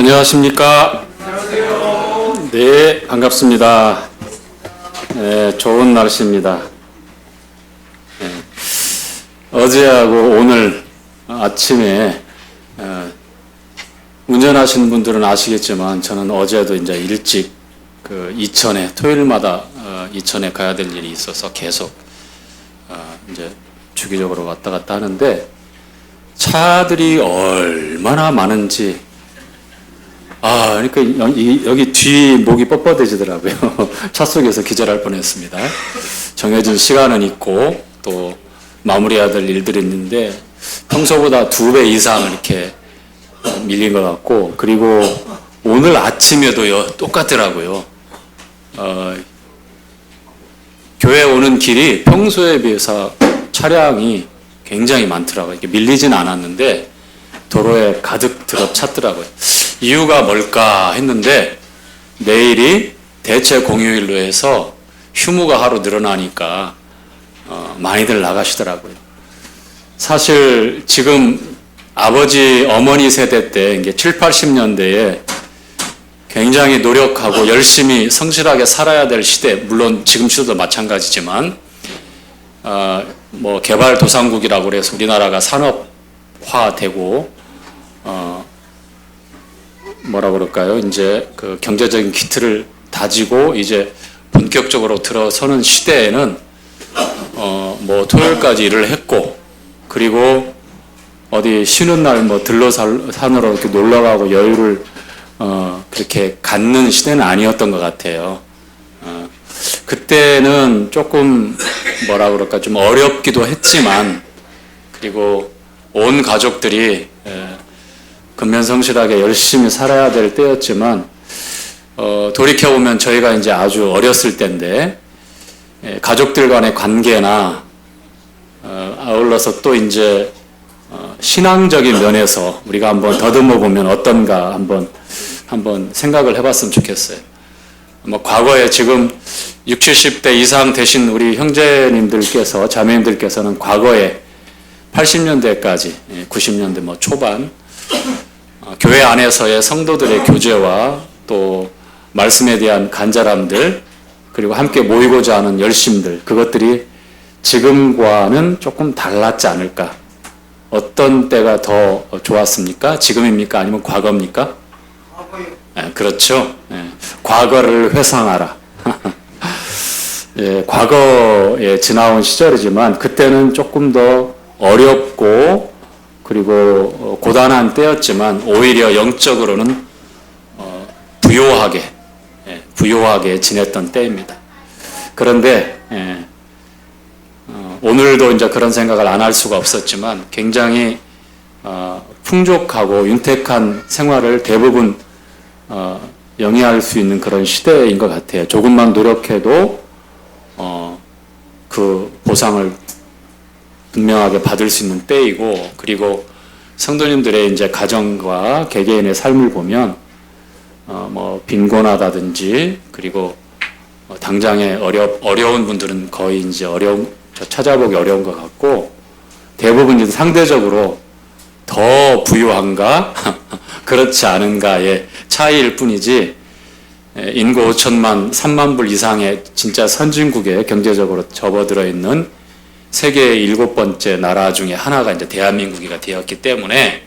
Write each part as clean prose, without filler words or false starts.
안녕하십니까? 안녕하세요. 네, 반갑습니다. 네, 좋은 날씨입니다. 네, 어제하고 오늘 아침에 운전하시는 분들은 아시겠지만 저는 어제도 이제 일찍 이천에 토요일마다 이천에 가야 될 일이 있어서 계속 이제 주기적으로 왔다 갔다 하는데 차들이 얼마나 많은지 그러니까 여기 뒤 목이 뻣뻣해지더라고요. 차 속에서 기절할 뻔했습니다. 정해진 시간은 있고 또 마무리해야 될 일들이 있는데 평소보다 2배 이상 이렇게 밀린 것 같고, 그리고 오늘 아침에도요 똑같더라고요. 교회 오는 길이 평소에 비해서 차량이 굉장히 많더라고요. 이렇게 밀리진 않았는데 도로에 가득 들어찼더라고요. 이유가 뭘까 했는데 내일이 대체 공휴일로 해서 휴무가 하루 늘어나니까 많이들 나가시더라고요. 사실 지금 아버지, 어머니 세대 때 이게 7, 80년대에 굉장히 노력하고 열심히 성실하게 살아야 될 시대, 물론 지금 시대도 마찬가지지만 개발도상국이라고 그래서 우리나라가 산업화되고 이제 그 경제적인 기틀을 다지고 이제 본격적으로 들어서는 시대에는 토요일까지 일을 했고, 그리고 어디 쉬는 날 들러산으로 이렇게 놀러 가고 여유를 그렇게 갖는 시대는 아니었던 것 같아요. 그때는 조금 좀 어렵기도 했지만, 그리고 온 가족들이 근면성실하게 열심히 살아야 될 때였지만, 돌이켜보면 저희가 이제 아주 어렸을 때인데, 가족들 간의 관계나, 아울러서 또 이제, 신앙적인 면에서 우리가 한번 더듬어 보면 어떤가 한번 생각을 해봤으면 좋겠어요. 과거에 지금 60, 70대 이상 되신 우리 형제님들께서, 자매님들께서는 과거에 80년대까지, 90년대 초반, 교회 안에서의 성도들의 교제와 또 말씀에 대한 간절함들, 그리고 함께 모이고자 하는 열심들, 그것들이 지금과는 조금 달랐지 않을까. 어떤 때가 더 좋았습니까? 지금입니까? 아니면 과거입니까? 과거요. 그렇죠. 과거를 회상하라. 과거에 지나온 시절이지만 그때는 조금 더 어렵고 그리고 고단한 때였지만 오히려 영적으로는 부요하게 지냈던 때입니다. 그런데 오늘도 이제 그런 생각을 안 할 수가 없었지만 굉장히 풍족하고 윤택한 생활을 대부분 영위할 수 있는 그런 시대인 것 같아요. 조금만 노력해도 그 보상을 분명하게 받을 수 있는 때이고, 그리고 성도님들의 이제 가정과 개개인의 삶을 보면 빈곤하다든지, 그리고 당장에 어려운 분들은 거의 이제 찾아보기 어려운 것 같고, 대부분 이제 상대적으로 더 부유한가 그렇지 않은가의 차이일 뿐이지, 인구 5천만, 3만 불 이상의 진짜 선진국에 경제적으로 접어들어 있는 세계의 7번째 나라 중에 하나가 이제 대한민국이가 되었기 때문에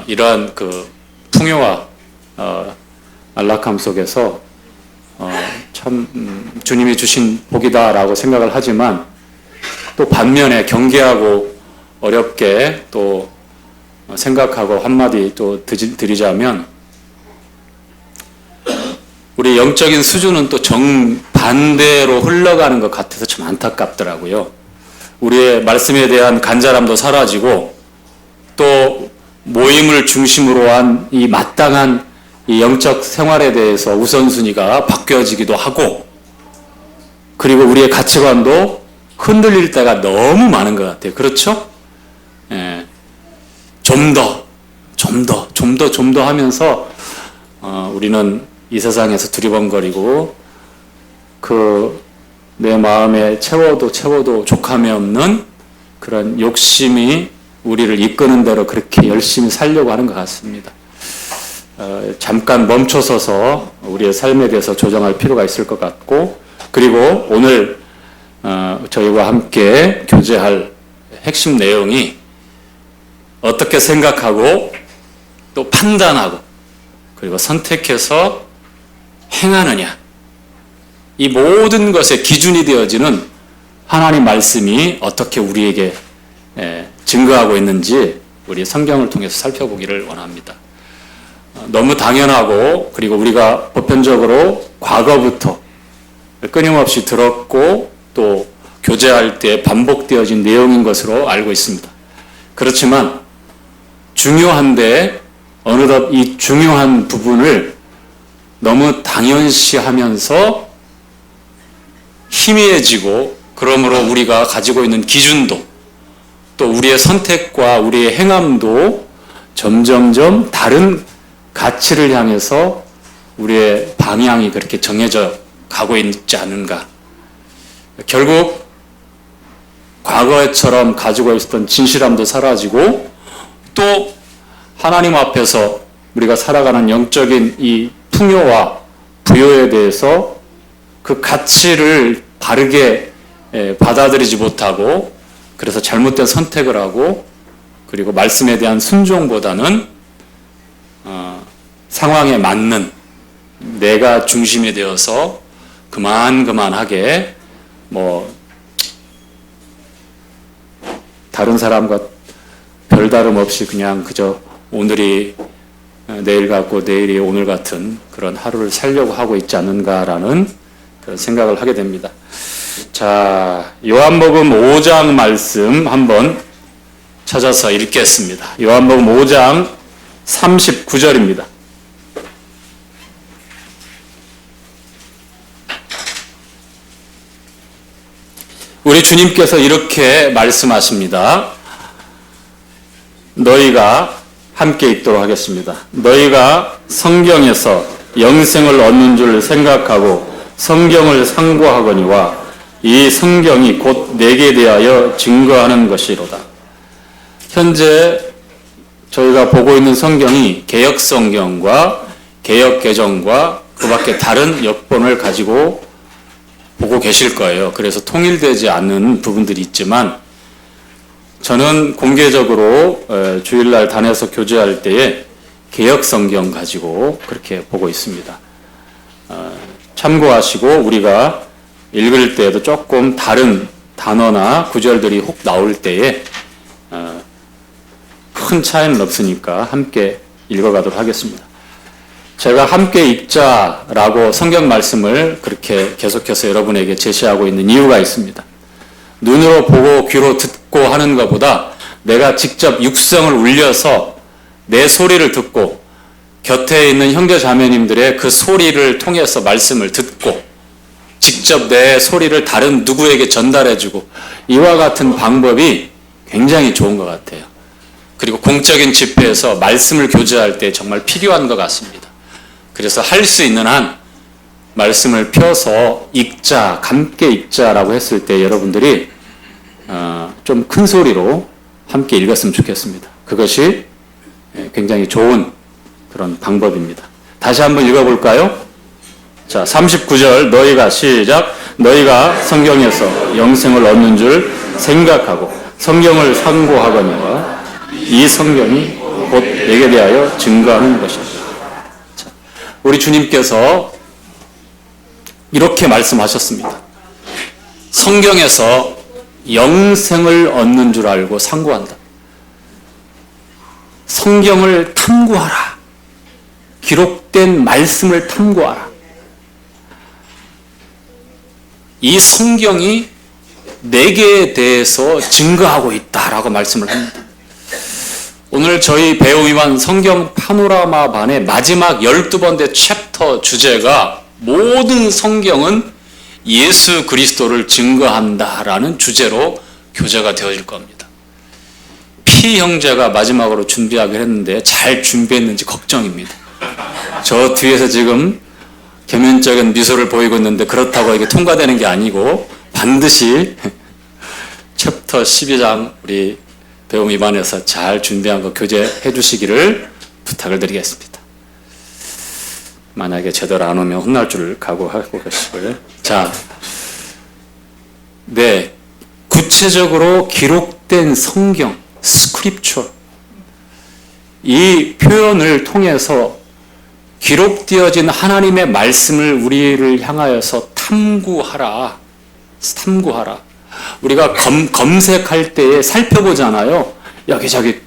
이러한 그 풍요와 안락함 속에서 참 주님이 주신 복이다라고 생각을 하지만, 또 반면에 경계하고 어렵게 또 생각하고 한마디 또 드리자면, 우리 영적인 수준은 또 정반대로 흘러가는 것 같아서 참 안타깝더라고요. 우리의 말씀에 대한 간절함도 사라지고, 또 모임을 중심으로 한 이 마땅한 이 영적 생활에 대해서 우선순위가 바뀌어지기도 하고, 그리고 우리의 가치관도 흔들릴 때가 너무 많은 것 같아요. 그렇죠? 좀 더 하면서 우리는 이 세상에서 두리번거리고 내 마음에 채워도 족함이 없는 그런 욕심이 우리를 이끄는 대로 그렇게 열심히 살려고 하는 것 같습니다. 잠깐 멈춰서서 우리의 삶에 대해서 조정할 필요가 있을 것 같고, 그리고 오늘 저희와 함께 교제할 핵심 내용이 어떻게 생각하고 또 판단하고 그리고 선택해서 행하느냐, 이 모든 것의 기준이 되어지는 하나님 말씀이 어떻게 우리에게 증거하고 있는지 우리 성경을 통해서 살펴보기를 원합니다. 너무 당연하고 그리고 우리가 보편적으로 과거부터 끊임없이 들었고 또 교제할 때 반복되어진 내용인 것으로 알고 있습니다. 그렇지만 중요한데 어느덧 이 중요한 부분을 너무 당연시하면서 희미해지고, 그러므로 우리가 가지고 있는 기준도 또 우리의 선택과 우리의 행함도 점점점 다른 가치를 향해서 우리의 방향이 그렇게 정해져 가고 있지 않은가. 결국 과거처럼 가지고 있었던 진실함도 사라지고, 또 하나님 앞에서 우리가 살아가는 영적인 이 풍요와 부요에 대해서 그 가치를 바르게 받아들이지 못하고, 그래서 잘못된 선택을 하고, 그리고 말씀에 대한 순종보다는 상황에 맞는 내가 중심이 되어서 그만하게 다른 사람과 별다름 없이 그냥 그저 오늘이 내일 같고 내일이 오늘 같은 그런 하루를 살려고 하고 있지 않는가라는 그런 생각을 하게 됩니다. 자, 요한복음 5장 말씀 한번 찾아서 읽겠습니다. 요한복음 5장 39절입니다. 우리 주님께서 이렇게 말씀하십니다. 너희가 함께 읽도록 하겠습니다. 너희가 성경에서 영생을 얻는 줄 생각하고 성경을 상고하거니와 이 성경이 곧 내게 대하여 증거하는 것이로다. 현재 저희가 보고 있는 성경이 개역성경과 개역개정과 그 밖에 다른 역본을 가지고 보고 계실 거예요. 그래서 통일되지 않는 부분들이 있지만, 저는 공개적으로 주일날 단에서 교제할 때에 개역성경 가지고 그렇게 보고 있습니다. 참고하시고 우리가 읽을 때에도 조금 다른 단어나 구절들이 혹 나올 때에 큰 차이는 없으니까 함께 읽어가도록 하겠습니다. 제가 함께 읽자라고 성경 말씀을 그렇게 계속해서 여러분에게 제시하고 있는 이유가 있습니다. 눈으로 보고 귀로 듣고 하는 것보다 내가 직접 육성을 울려서 내 소리를 듣고 곁에 있는 형제 자매님들의 그 소리를 통해서 말씀을 듣고 직접 내 소리를 다른 누구에게 전달해주고, 이와 같은 방법이 굉장히 좋은 것 같아요. 그리고 공적인 집회에서 말씀을 교제할 때 정말 필요한 것 같습니다. 그래서 할 수 있는 한 말씀을 펴서 읽자, 함께 읽자라고 했을 때 여러분들이 좀 큰 소리로 함께 읽었으면 좋겠습니다. 그것이 굉장히 좋은 그런 방법입니다. 다시 한번 읽어볼까요? 자, 39절 너희가 시작. 너희가 성경에서 영생을 얻는 줄 생각하고 성경을 상고하거니와 이 성경이 곧 내게 대하여 증거하는 것이다. 자, 우리 주님께서 이렇게 말씀하셨습니다. 성경에서 영생을 얻는 줄 알고 상고한다. 성경을 탐구하라. 기록된 말씀을 탐구하라. 이 성경이 내게 대해서 증거하고 있다라고 말씀을 합니다. 오늘 저희 배우이만 성경 파노라마 반의 마지막 12번째 챕터 주제가 모든 성경은 예수 그리스도를 증거한다라는 주제로 교재가 되어질 겁니다. 피 형제가 마지막으로 준비하기로 했는데 잘 준비했는지 걱정입니다. 저 뒤에서 지금 개면적인 미소를 보이고 있는데 그렇다고 이게 통과되는 게 아니고 반드시 챕터 12장 우리 배움 입안에서 잘 준비한 거 교재해 주시기를 부탁을 드리겠습니다. 만약에 제대로 안 오면 혼날 줄 각오하고 계시고요. 자, 네. 구체적으로 기록된 성경, 스크립처. 이 표현을 통해서 기록되어진 하나님의 말씀을 우리를 향하여서 탐구하라. 우리가 검색할 때에 살펴보잖아요. 여기저기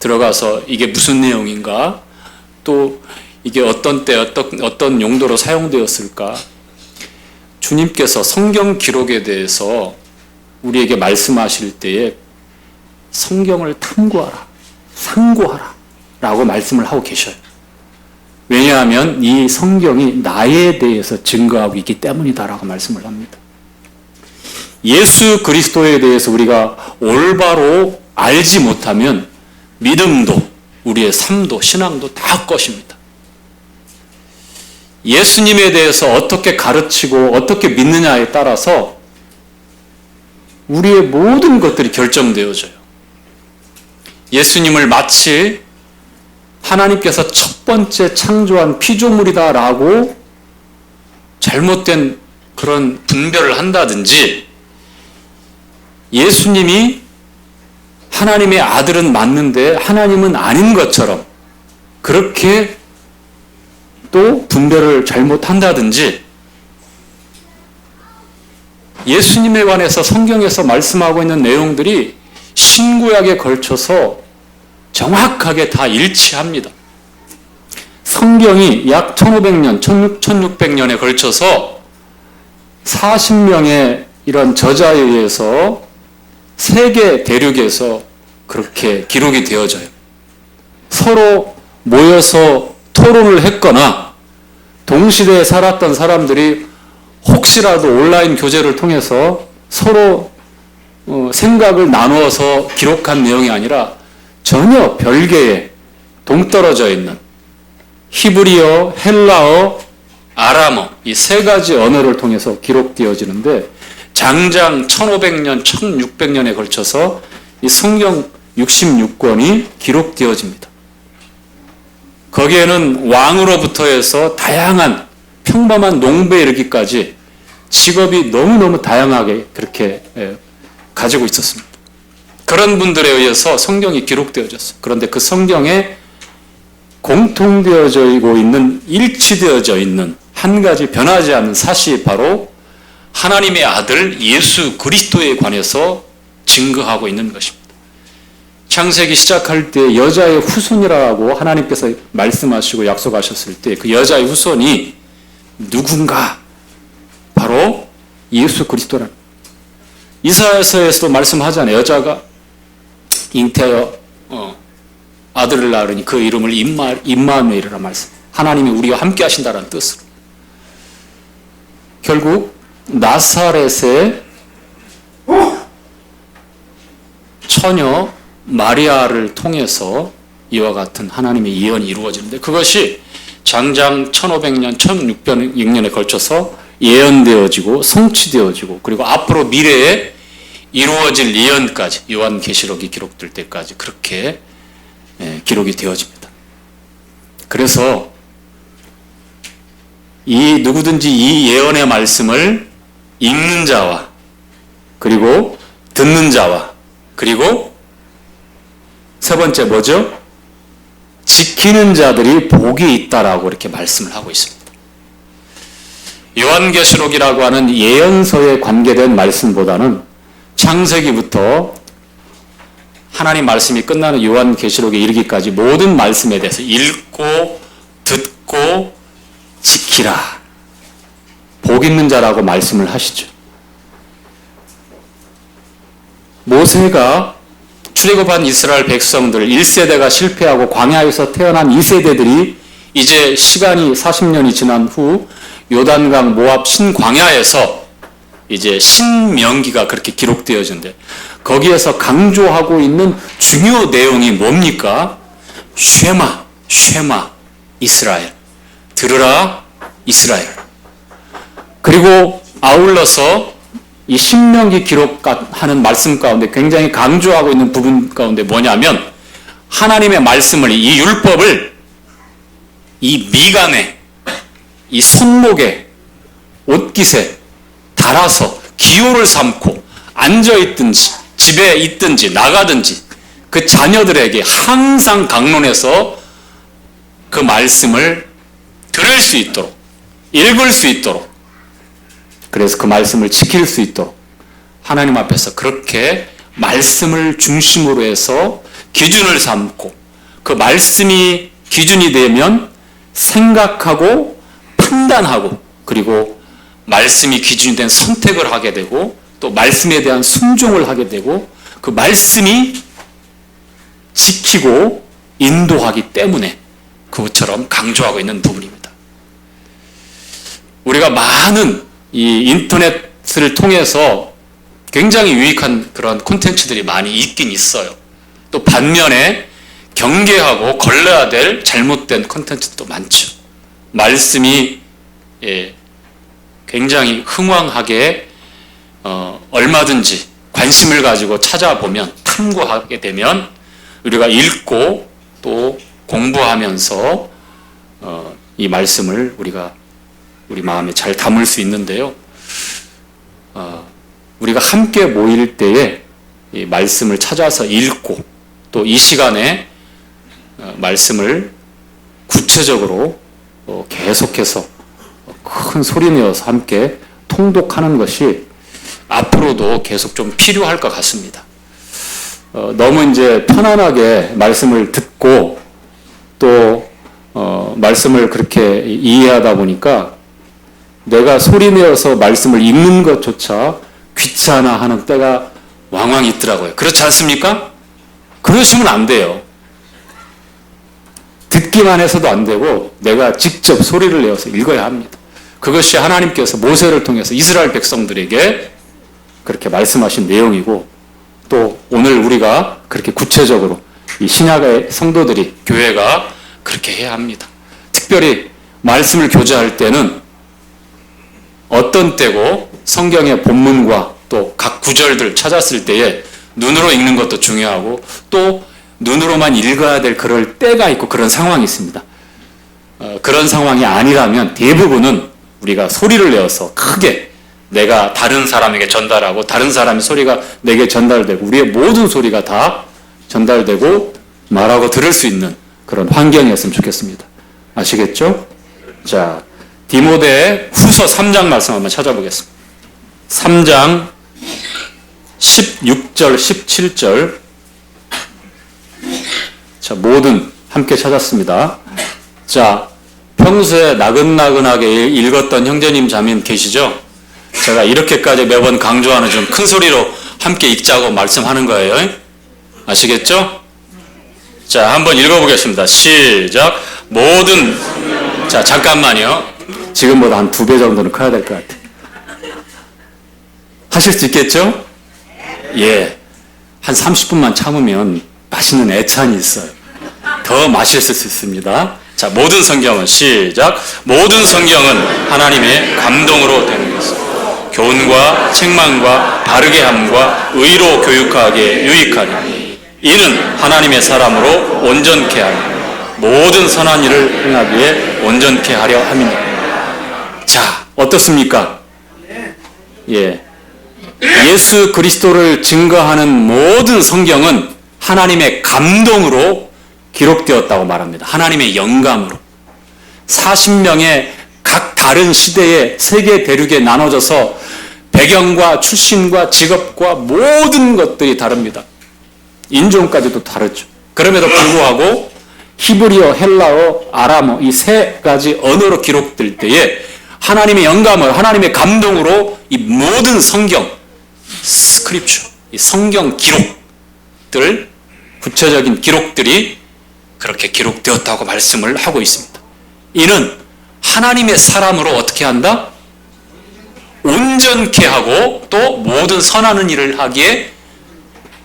들어가서 이게 무슨 내용인가? 또 이게 어떤 때 어떤 용도로 사용되었을까? 주님께서 성경 기록에 대해서 우리에게 말씀하실 때에 성경을 탐구하라, 상고하라 라고 말씀을 하고 계셔요. 왜냐하면 이 성경이 나에 대해서 증거하고 있기 때문이다라고 말씀을 합니다. 예수 그리스도에 대해서 우리가 올바로 알지 못하면 믿음도 우리의 삶도 신앙도 다 것입니다. 예수님에 대해서 어떻게 가르치고 어떻게 믿느냐에 따라서 우리의 모든 것들이 결정되어져요. 예수님을 마치 하나님께서 첫 번째 창조한 피조물이다라고 잘못된 그런 분별을 한다든지, 예수님이 하나님의 아들은 맞는데 하나님은 아닌 것처럼 그렇게 또 분별을 잘못한다든지, 예수님에 관해서 성경에서 말씀하고 있는 내용들이 신구약에 걸쳐서 정확하게 다 일치합니다. 성경이 약 1500년, 1600년에 걸쳐서 40명의 이런 저자에 의해서 세계 대륙에서 그렇게 기록이 되어져요. 서로 모여서 토론을 했거나 동시대에 살았던 사람들이 혹시라도 온라인 교제를 통해서 서로 생각을 나누어서 기록한 내용이 아니라 전혀 별개의 동떨어져 있는 히브리어, 헬라어, 아람어 이 세 가지 언어를 통해서 기록되어지는데, 장장 1500년, 1600년에 걸쳐서 이 성경 66권이 기록되어집니다. 거기에는 왕으로부터 해서 다양한 평범한 농부에 이르기까지 직업이 너무너무 다양하게 그렇게 가지고 있었습니다. 그런 분들에 의해서 성경이 기록되어졌어요. 그런데 그 성경에 공통되어져 있는, 일치되어져 있는 한 가지 변하지 않는 사실이 바로 하나님의 아들 예수 그리스도에 관해서 증거하고 있는 것입니다. 창세기 시작할 때 여자의 후손이라고 하나님께서 말씀하시고 약속하셨을 때 그 여자의 후손이 누군가? 바로 예수 그리스도라는. 이사야서에서도 말씀하잖아요. 여자가 잉태하여 아들을 낳으니 그 이름을 임마누엘이라 말씀. 하나님이 우리와 함께 하신다는 뜻으로. 결국 나사렛의 처녀 마리아를 통해서 이와 같은 하나님의 예언이 이루어지는데, 그것이 장장 1500년, 1600년에 걸쳐서 예언되어지고 성취되어지고, 그리고 앞으로 미래에 이루어질 예언까지 요한계시록이 기록될 때까지 그렇게 기록이 되어집니다. 그래서 누구든지 이 예언의 말씀을 읽는 자와 그리고 듣는 자와 그리고 세 번째 뭐죠? 지키는 자들이 복이 있다라고 이렇게 말씀을 하고 있습니다. 요한계시록이라고 하는 예언서에 관계된 말씀보다는 창세기부터 하나님 말씀이 끝나는 요한계시록에 이르기까지 모든 말씀에 대해서 읽고 듣고 지키라. 복 있는 자라고 말씀을 하시죠. 모세가 출애굽한 이스라엘 백성들 1세대가 실패하고 광야에서 태어난 2세대들이 이제 시간이 40년이 지난 후 요단강 모압 신광야에서 이제 신명기가 그렇게 기록되어진데, 거기에서 강조하고 있는 중요 내용이 뭡니까? 쉐마 이스라엘. 들으라 이스라엘. 그리고 아울러서 이 신명기 기록하는 말씀 가운데 굉장히 강조하고 있는 부분 가운데 뭐냐면, 하나님의 말씀을, 이 율법을 이 미간에 이 손목에 옷깃에 달아서 기호를 삼고 앉아있든지 집에 있든지 나가든지 그 자녀들에게 항상 강론해서 그 말씀을 들을 수 있도록, 읽을 수 있도록, 그래서 그 말씀을 지킬 수 있도록 하나님 앞에서 그렇게 말씀을 중심으로 해서 기준을 삼고, 그 말씀이 기준이 되면 생각하고 판단하고, 그리고 말씀이 기준이 된 선택을 하게 되고, 또 말씀에 대한 순종을 하게 되고, 그 말씀이 지키고 인도하기 때문에 그것처럼 강조하고 있는 부분입니다. 우리가 많은 이 인터넷을 통해서 굉장히 유익한 그런 콘텐츠들이 많이 있긴 있어요. 또 반면에 경계하고 걸러야 될 잘못된 콘텐츠도 많죠. 말씀이 굉장히 흥왕하게 얼마든지 관심을 가지고 찾아보면, 탐구하게 되면 우리가 읽고 또 공부하면서 이 말씀을 우리 마음에 잘 담을 수 있는데요. 우리가 함께 모일 때에 이 말씀을 찾아서 읽고 또 이 시간에 말씀을 구체적으로 계속해서 큰 소리 내어서 함께 통독하는 것이 앞으로도 계속 좀 필요할 것 같습니다. 너무 이제 편안하게 말씀을 듣고 또 말씀을 그렇게 이해하다 보니까 내가 소리 내어서 말씀을 읽는 것조차 귀찮아하는 때가 왕왕 있더라고요. 그렇지 않습니까? 그러시면 안 돼요. 듣기만 해서도 안 되고 내가 직접 소리를 내어서 읽어야 합니다. 그것이 하나님께서 모세를 통해서 이스라엘 백성들에게 그렇게 말씀하신 내용이고, 또 오늘 우리가 그렇게 구체적으로 이 신약의 성도들이, 교회가 그렇게 해야 합니다. 특별히 말씀을 교제할 때는 어떤 때고 성경의 본문과 또 각 구절들 찾았을 때에 눈으로 읽는 것도 중요하고, 또 눈으로만 읽어야 될 그럴 때가 있고 그런 상황이 있습니다. 그런 상황이 아니라면 대부분은 우리가 소리를 내어서 크게 내가 다른 사람에게 전달하고, 다른 사람의 소리가 내게 전달되고, 우리의 모든 소리가 다 전달되고 말하고 들을 수 있는 그런 환경이었으면 좋겠습니다. 아시겠죠? 자, 디모데 후서 3장 말씀 한번 찾아보겠습니다. 3장 16절, 17절. 자, 모든 함께 찾았습니다. 자, 평소에 나긋나긋하게 읽었던 형제님 자매님 계시죠? 제가 이렇게까지 매번 강조하는 좀 큰 소리로 함께 읽자고 말씀하는 거예요. 아시겠죠? 자, 한번 읽어보겠습니다. 시작. 자, 잠깐만요. 지금보다 한 2배 정도는 커야 될 것 같아요. 하실 수 있겠죠? 예. 한 30분만 참으면 맛있는 애찬이 있어요. 더 맛있을 수 있습니다. 자, 모든 성경은 시작. 모든 성경은 하나님의 감동으로 된 것입니다. 교훈과 책망과 바르게 함과 의로 교육하기에 유익하니 이는 하나님의 사람으로 온전케 하며 모든 선한 일을 행하기에 온전케 하려 함이니라. 자, 어떻습니까? 예. 예수 그리스도를 증거하는 모든 성경은 하나님의 감동으로 기록되었다고 말합니다. 하나님의 영감으로. 40명의 각 다른 시대의 세계 대륙에 나눠져서 배경과 출신과 직업과 모든 것들이 다릅니다. 인종까지도 다르죠. 그럼에도 불구하고 히브리어, 헬라어, 아람어 이 3가지 언어로 기록될 때에 하나님의 영감을, 하나님의 감동으로 이 모든 성경, 스크립처, 이 성경 기록들, 구체적인 기록들이 그렇게 기록되었다고 말씀을 하고 있습니다. 이는 하나님의 사람으로 어떻게 한다? 온전케 하고 또 모든 선하는 일을 하기에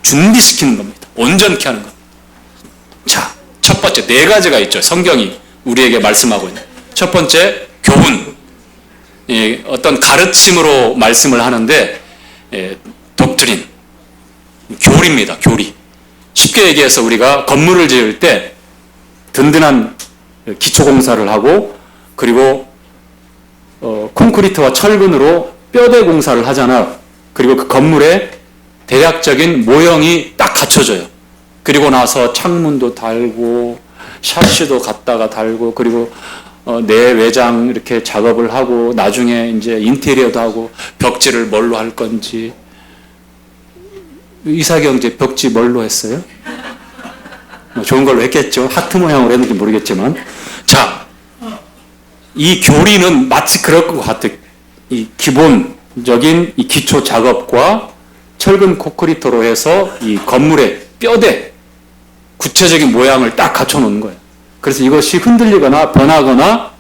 준비시키는 겁니다. 온전케 하는 것. 자, 첫 번째 4가지가 있죠. 성경이 우리에게 말씀하고 있는. 첫 번째, 교훈. 어떤 가르침으로 말씀을 하는데 독트린, 교리입니다. 교리. 쉽게 얘기해서 우리가 건물을 지을 때 든든한 기초공사를 하고, 그리고 콘크리트와 철근으로 뼈대 공사를 하잖아요. 그리고 그 건물에 대략적인 모형이 딱 갖춰져요. 그리고 나서 창문도 달고 샤시도 갖다가 달고 그리고 내외장 이렇게 작업을 하고 나중에 이제 인테리어도 하고 벽지를 뭘로 할 건지. 이사경제 벽지 뭘로 했어요? 좋은 걸로 했겠죠. 하트 모양으로 했는지 모르겠지만. 자, 이 교리는 마치 그럴 것 같아요. 이 기본적인 이 기초 작업과 철근 콘크리트로 해서 이 건물의 뼈대, 구체적인 모양을 딱 갖춰 놓는 거예요. 그래서 이것이 흔들리거나 변하거나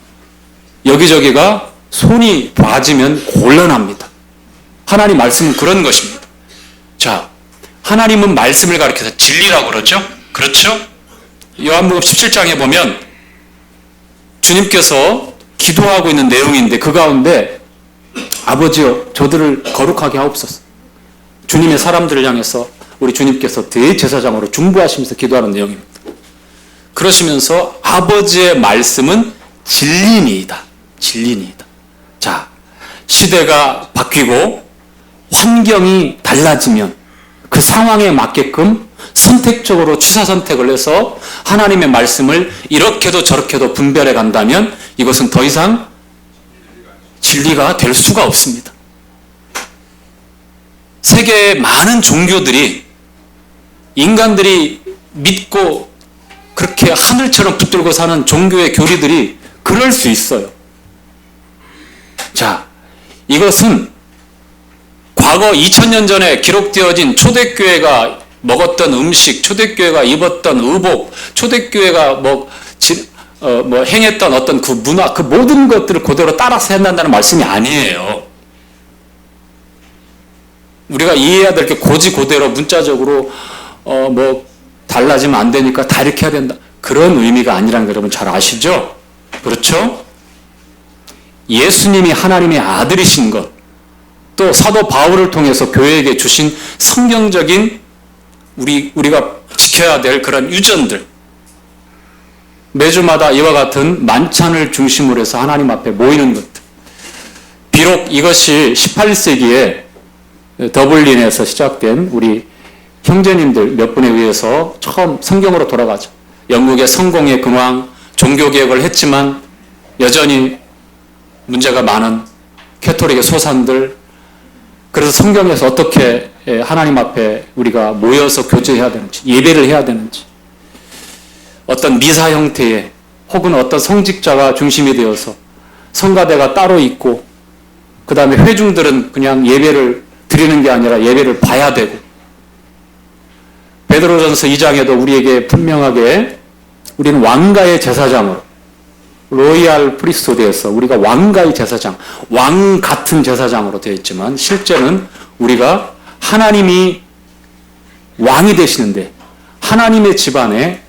여기저기가 손이 봐지면 곤란합니다. 하나님 말씀은 그런 것입니다. 자, 하나님은 말씀을 가리켜서 진리라고 그러죠? 그렇죠? 요한복음 17장에 보면 주님께서 기도하고 있는 내용인데 그 가운데 아버지여 저들을 거룩하게 하옵소서. 주님의 사람들을 향해서 우리 주님께서 대제사장으로 중보하시면서 기도하는 내용입니다. 그러시면서 아버지의 말씀은 진리니이다. 진리니이다. 자, 시대가 바뀌고 환경이 달라지면 그 상황에 맞게끔 선택적으로 취사 선택을 해서 하나님의 말씀을 이렇게도 저렇게도 분별해 간다면 이것은 더 이상 진리가 될 수가 없습니다. 세계의 많은 종교들이 인간들이 믿고 그렇게 하늘처럼 붙들고 사는 종교의 교리들이 그럴 수 있어요. 자, 이것은 과거 2000년 전에 기록되어진 초대교회가 먹었던 음식, 초대교회가 입었던 의복, 초대교회가 행했던 어떤 그 문화, 그 모든 것들을 그대로 따라서 한다는 말씀이 아니에요. 우리가 이해해야 될 게 고지고대로 문자적으로 달라지면 안 되니까 다 이렇게 해야 된다. 그런 의미가 아니라는 거 여러분 잘 아시죠? 그렇죠? 예수님이 하나님의 아들이신 것, 또 사도 바울을 통해서 교회에게 주신 성경적인 우리가 지켜야 될 그런 유전들, 매주마다 이와 같은 만찬을 중심으로 해서 하나님 앞에 모이는 것들. 비록 이것이 18세기에 더블린에서 시작된 우리 형제님들 몇 분에 의해서 처음 성경으로 돌아가죠. 영국의 성공의 근황, 종교개혁을 했지만 여전히 문제가 많은 캐토릭의 소산들, 그래서 성경에서 어떻게 하나님 앞에 우리가 모여서 교제해야 되는지, 예배를 해야 되는지, 어떤 미사 형태의 혹은 어떤 성직자가 중심이 되어서 성가대가 따로 있고 그 다음에 회중들은 그냥 예배를 드리는 게 아니라 예배를 봐야 되고, 베드로전서 2장에도 우리에게 분명하게 우리는 왕가의 제사장으로, 로이알 프리스토드에서 우리가 왕가의 제사장, 왕 같은 제사장으로 되어 있지만 실제는 우리가 하나님이 왕이 되시는데 하나님의 집안에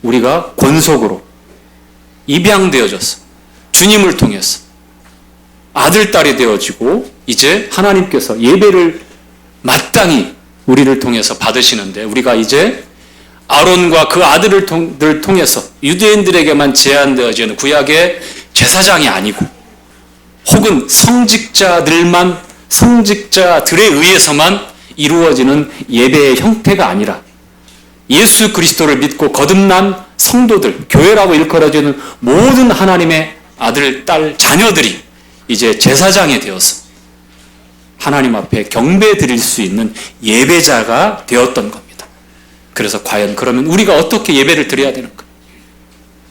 우리가 권속으로 입양되어져서 주님을 통해서 아들, 딸이 되어지고 이제 하나님께서 예배를 마땅히 우리를 통해서 받으시는데 우리가 이제 아론과 그 아들을 통해서 유대인들에게만 제한되어지는 구약의 제사장이 아니고 혹은 성직자들에 의해서만 이루어지는 예배의 형태가 아니라 예수 그리스도를 믿고 거듭난 성도들, 교회라고 일컬어지는 모든 하나님의 아들, 딸, 자녀들이 이제 제사장이 되어서 하나님 앞에 경배 드릴 수 있는 예배자가 되었던 겁니다. 그래서 과연 그러면 우리가 어떻게 예배를 드려야 되는가?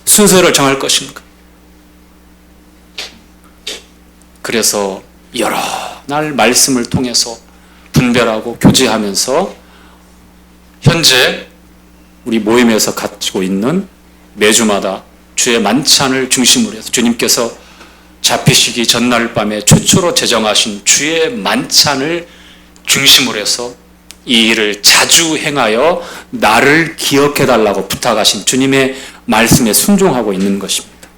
순서를 정할 것인가? 그래서 여러 날 말씀을 통해서 분별하고 교제하면서 현재 우리 모임에서 가지고 있는 매주마다 주의 만찬을 중심으로 해서 주님께서 잡히시기 전날 밤에 최초로 제정하신 주의 만찬을 중심으로 해서 이 일을 자주 행하여 나를 기억해달라고 부탁하신 주님의 말씀에 순종하고 있는 것입니다.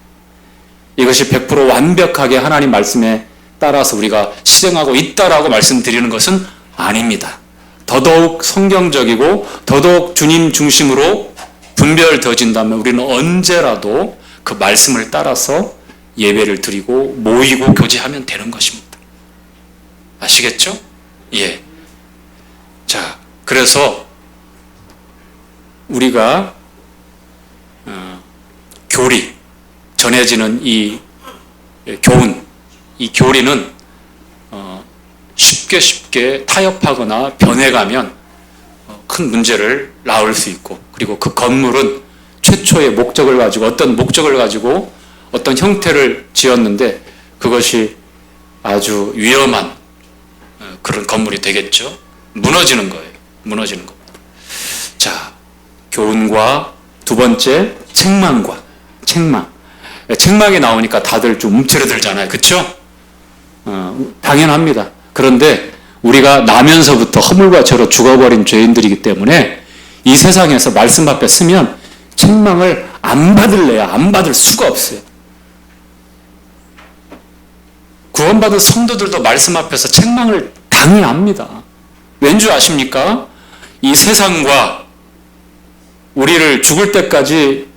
이것이 100% 완벽하게 하나님 말씀에 따라서 우리가 실행하고 있다라고 말씀드리는 것은 아닙니다. 더더욱 성경적이고 더더욱 주님 중심으로 분별되어진다면 우리는 언제라도 그 말씀을 따라서 예배를 드리고 모이고 교제하면 되는 것입니다. 아시겠죠? 예. 자, 그래서 우리가 교리, 전해지는 이 교훈, 이 교리는 쉽게 타협하거나 변해가면 큰 문제를 낳을 수 있고, 그리고 그 건물은 최초의 목적을 가지고 어떤 목적을 가지고 어떤 형태를 지었는데 그것이 아주 위험한 그런 건물이 되겠죠. 무너지는 거예요. 무너지는 겁니다. 자, 교훈과 두 번째 책망과 책망. 책망이 나오니까 다들 좀 움츠러들잖아요. 그렇죠? 당연합니다. 그런데 우리가 나면서부터 허물과 죄로 죽어버린 죄인들이기 때문에 이 세상에서 말씀 앞에 서면 책망을 안 받을래야 안 받을 수가 없어요. 구원받은 성도들도 말씀 앞에서 책망을 당해야 합니다. 왠지 아십니까? 이 세상과 우리를 죽을 때까지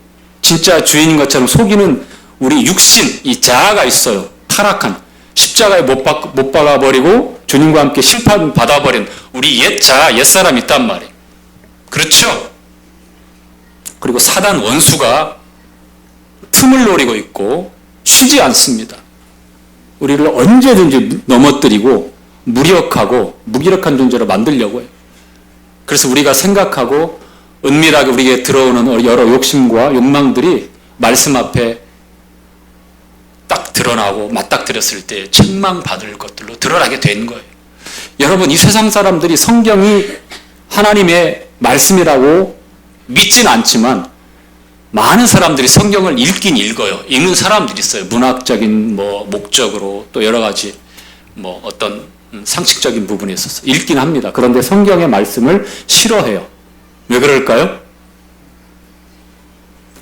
진짜 주인인 것처럼 속이는 우리 육신, 이 자아가 있어요. 타락한 십자가에 못 박아버리고 주님과 함께 심판받아버린 우리 옛 자아, 옛사람이 있단 말이에요. 그렇죠? 그리고 사단 원수가 틈을 노리고 있고 쉬지 않습니다. 우리를 언제든지 넘어뜨리고 무기력한 존재로 만들려고 해요. 그래서 우리가 생각하고 은밀하게 우리에게 들어오는 여러 욕심과 욕망들이 말씀 앞에 딱 드러나고 맞닥뜨렸을 때 책망받을 것들로 드러나게 된 거예요. 여러분, 이 세상 사람들이 성경이 하나님의 말씀이라고 믿진 않지만 많은 사람들이 성경을 읽긴 읽어요. 읽는 사람들이 있어요. 문학적인 목적으로 또 여러 가지 어떤 상식적인 부분에 있어서 읽긴 합니다. 그런데 성경의 말씀을 싫어해요. 왜 그럴까요?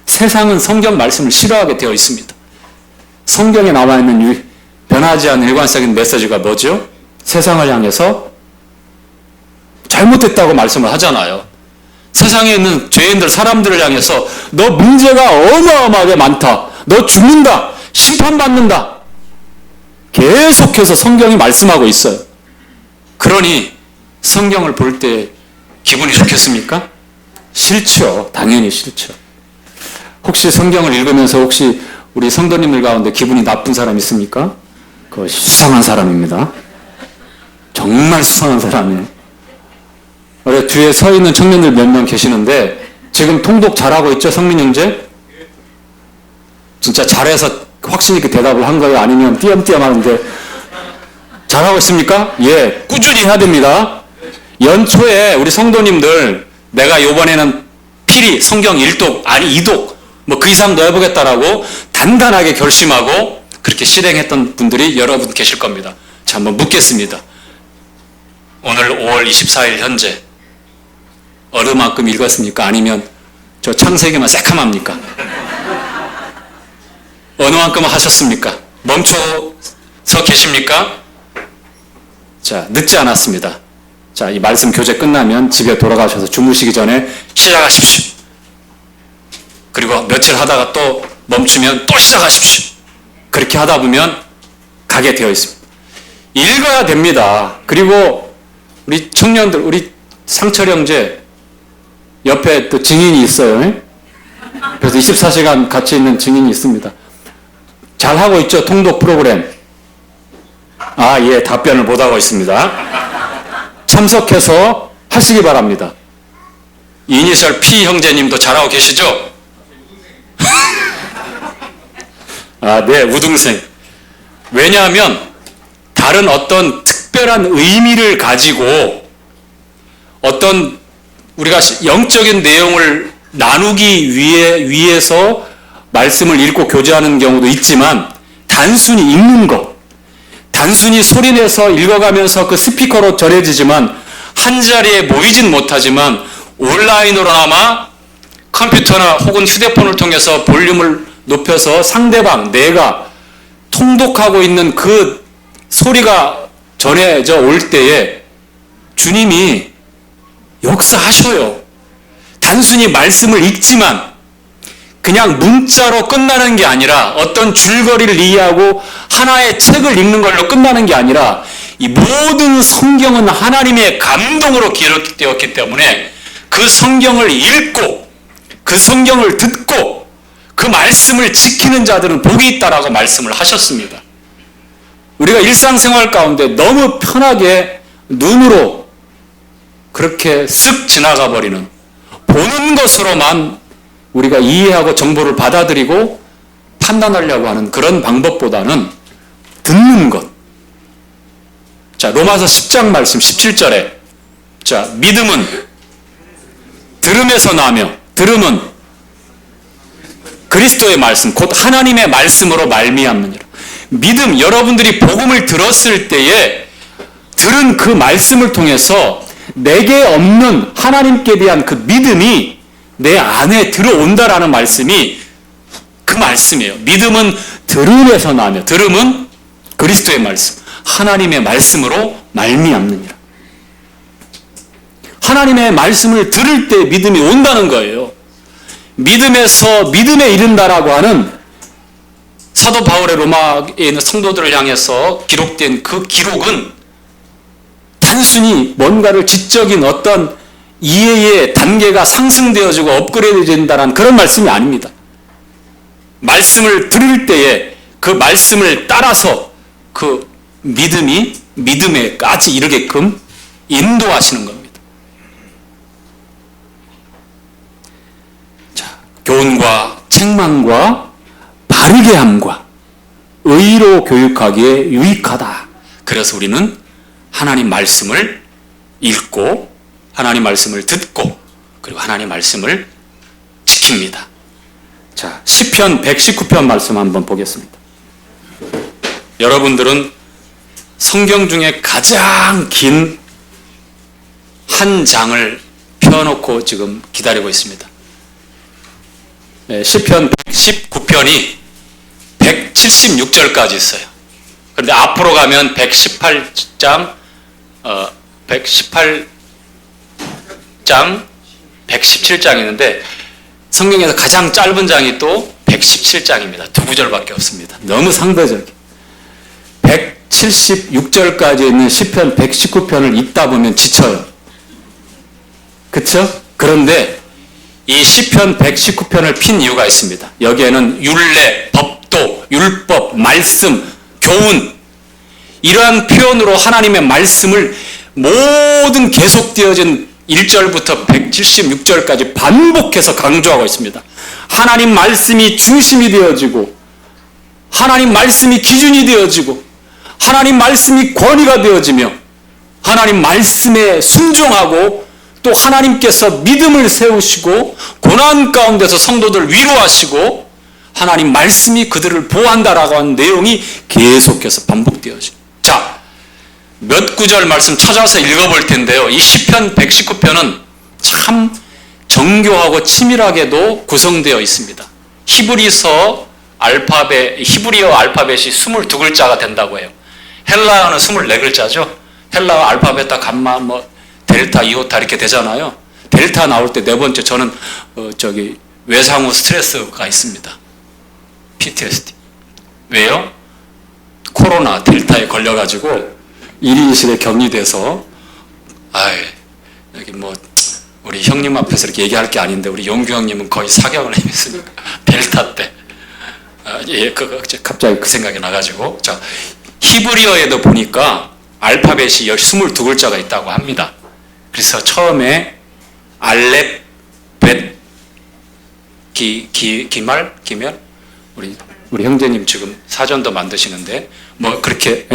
세상은 성경 말씀을 싫어하게 되어 있습니다. 성경에 나와 있는 변하지 않는 일관적인 메시지가 뭐죠? 세상을 향해서 잘못됐다고 말씀을 하잖아요. 세상에 있는 죄인들, 사람들을 향해서 너 문제가 어마어마하게 많다. 너 죽는다. 심판받는다. 계속해서 성경이 말씀하고 있어요. 그러니 성경을 볼 때 기분이 좋겠습니까? 싫죠. 당연히 싫죠. 혹시 성경을 읽으면서 혹시 우리 성도님들 가운데 기분이 나쁜 사람 있습니까? 그거 수상한 사람입니다. 정말 수상한 사람이에요. 우리 뒤에 서 있는 청년들 몇 명 계시는데 지금 통독 잘하고 있죠? 성민 형제? 진짜 잘해서 확신 있게 대답을 한 거예요? 아니면 띄엄띄엄 하는데 잘하고 있습니까? 예, 꾸준히 해야 됩니다. 연초에 우리 성도님들 내가 이번에는 필히 성경 1독 아니 2독 그 이상 더 해보겠다라고 단단하게 결심하고 그렇게 실행했던 분들이 여러분 계실 겁니다. 자, 한번 묻겠습니다. 오늘 5월 24일 현재 어느 만큼 읽었습니까? 아니면 저 창세기만 새카맣니까? 어느 만큼 하셨습니까? 멈춰서 계십니까? 자, 늦지 않았습니다. 자, 이 말씀 교재 끝나면 집에 돌아가셔서 주무시기 전에 시작하십시오. 그리고 며칠 하다가 또 멈추면 또 시작하십시오. 그렇게 하다 보면 가게 되어 있습니다. 읽어야 됩니다. 그리고 우리 청년들, 우리 상철 형제 옆에 또 증인이 있어요. 그래서 24시간 같이 있는 증인이 있습니다. 잘 하고 있죠? 통독 프로그램. 아, 예, 답변을 못 하고 있습니다. 참석해서 하시기 바랍니다. 이니셜 P 형제님도 잘하고 계시죠? 아, 네, 우등생. 왜냐하면 다른 어떤 특별한 의미를 가지고 어떤 우리가 영적인 내용을 나누기 위해서 말씀을 읽고 교제하는 경우도 있지만 단순히 읽는 것, 단순히 소리내서 읽어가면서 그 스피커로 전해지지만 한 자리에 모이진 못하지만 온라인으로나마 컴퓨터나 혹은 휴대폰을 통해서 볼륨을 높여서 상대방, 내가 통독하고 있는 그 소리가 전해져 올 때에 주님이 역사하셔요. 단순히 말씀을 읽지만 그냥 문자로 끝나는 게 아니라 어떤 줄거리를 이해하고 하나의 책을 읽는 걸로 끝나는 게 아니라 이 모든 성경은 하나님의 감동으로 기록되었기 때문에 그 성경을 읽고 그 성경을 듣고 그 말씀을 지키는 자들은 복이 있다라고 말씀을 하셨습니다. 우리가 일상생활 가운데 너무 편하게 눈으로 그렇게 쓱 지나가 버리는, 보는 것으로만 우리가 이해하고 정보를 받아들이고 판단하려고 하는 그런 방법보다는 듣는 것. 자, 로마서 10장 말씀 17절에 자, 믿음은 들음에서 나며 들음은 그리스도의 말씀 곧 하나님의 말씀으로 말미암느니라. 믿음, 여러분들이 복음을 들었을 때에 들은 그 말씀을 통해서 내게 없는 하나님께 대한 그 믿음이 내 안에 들어온다라는 말씀이 그 말씀이에요. 믿음은 들음에서 나며 들음은 그리스도의 말씀, 하나님의 말씀으로 말미암느니라. 하나님의 말씀을 들을 때 믿음이 온다는 거예요. 믿음에서 믿음에 이른다라고 하는 사도 바울의 로마에 있는 성도들을 향해서 기록된 그 기록은 단순히 뭔가를 지적인 어떤 이해의 단계가 상승되어지고 업그레이드 된다는 그런 말씀이 아닙니다. 말씀을 들을 때에 그 말씀을 따라서 그 믿음이 믿음에까지 이르게끔 인도하시는 겁니다. 자, 교훈과 책망과 바르게 함과 의로 교육하기에 유익하다. 그래서 우리는 하나님 말씀을 읽고 하나님 말씀을 듣고 그리고 하나님 말씀을 지킵니다. 자, 시편 119편 말씀 한번 보겠습니다. 여러분들은 성경 중에 가장 긴 한 장을 펴놓고 지금 기다리고 있습니다. 시편 119편이 176절까지 있어요. 그런데 앞으로 가면 118장, 117장 있는데 성경에서 가장 짧은 장이 또 117장입니다. 두 구절밖에 없습니다. 너무 상대적이에요. 176절까지 있는 시편 119편을 읽다 보면 지쳐요. 그렇죠? 그런데 이 시편 119편을 핀 이유가 있습니다. 여기에는 율례, 법도, 율법, 말씀, 교훈 이러한 표현으로 하나님의 말씀을 모든 계속되어진 1절부터 176절까지 반복해서 강조하고 있습니다. 하나님 말씀이 중심이 되어지고 하나님 말씀이 기준이 되어지고 하나님 말씀이 권위가 되어지며 하나님 말씀에 순종하고 또 하나님께서 믿음을 세우시고 고난 가운데서 성도들 위로하시고 하나님 말씀이 그들을 보호한다라고 하는 내용이 계속해서 반복되어지죠. 자, 몇 구절 말씀 찾아서 읽어볼 텐데요. 이 시편 119편은 참 정교하고 치밀하게도 구성되어 있습니다. 히브리어 알파벳이 22글자가 된다고 해요. 헬라어는 24글자죠. 헬라어 알파벳 다 감마 델타, 이오타 이렇게 되잖아요. 델타 나올 때 네 번째 저는 외상후 스트레스가 있습니다. PTSD. 왜요? 코로나 델타에 걸려가지고 1인실에 격리돼서 여기 우리 형님 앞에서 이렇게 얘기할 게 아닌데 우리 용규 형님은 거의 사경을 했으니까 델타 때 갑자기 그 생각이 나가지고 자 히브리어에도 보니까 알파벳이 22글자가 있다고 합니다. 그래서 처음에 알렙, 벳, 기말, 우리 형제님 지금 사전도 만드시는데 그렇게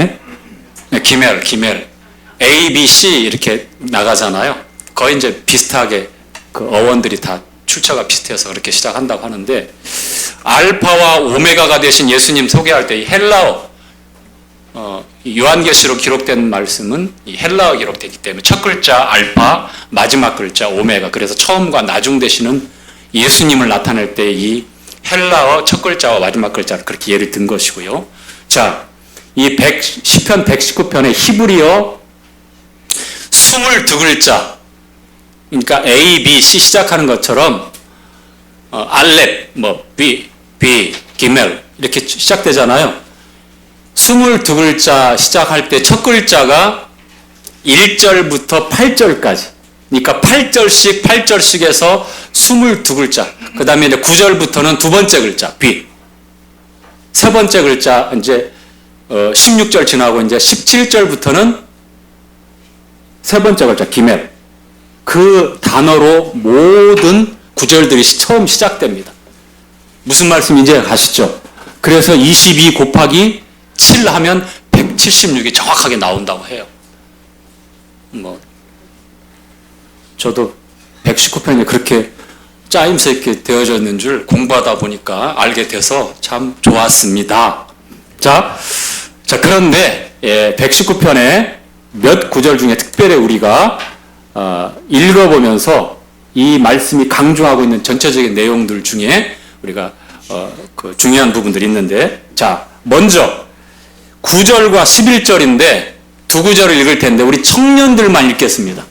기멜, A, B, C 이렇게 나가잖아요. 거의 이제 비슷하게 그 어원들이 다 출처가 비슷해서 그렇게 시작한다고 하는데 알파와 오메가가 되신 예수님 소개할 때 이 헬라어 요한계시록 기록된 말씀은 이 헬라어 기록되기 때문에 첫 글자 알파, 마지막 글자 오메가. 그래서 처음과 나중 되시는 예수님을 나타낼 때 이 헬라어 첫 글자와 마지막 글자를 그렇게 예를 든 것이고요. 자, 이 시편 119편의 히브리어 22글자, 그러니까 A, B, C 시작하는 것처럼 알렙, 기멜 이렇게 시작되잖아요. 22글자 시작할 때 첫 글자가 1절부터 8절까지. 그러니까 8절씩에서 22글자. 그 다음에 이제 9절부터는 두 번째 글자, 세 번째 글자, 이제 16절 지나고 이제 17절부터는 세 번째 글자, 기멜. 그 단어로 모든 구절들이 처음 시작됩니다. 무슨 말씀인지 가시죠. 그래서 22 곱하기 7 하면 176이 정확하게 나온다고 해요. 저도 119편이 그렇게 짜임새 있게 되어져 있는 줄 공부하다 보니까 알게 돼서 참 좋았습니다. 자, 그런데 119편의 몇 구절 중에 특별히 우리가 읽어보면서 이 말씀이 강조하고 있는 전체적인 내용들 중에 우리가 그 중요한 부분들이 있는데, 자, 먼저 9절과 11절인데 두 구절을 읽을 텐데 우리 청년들만 읽겠습니다.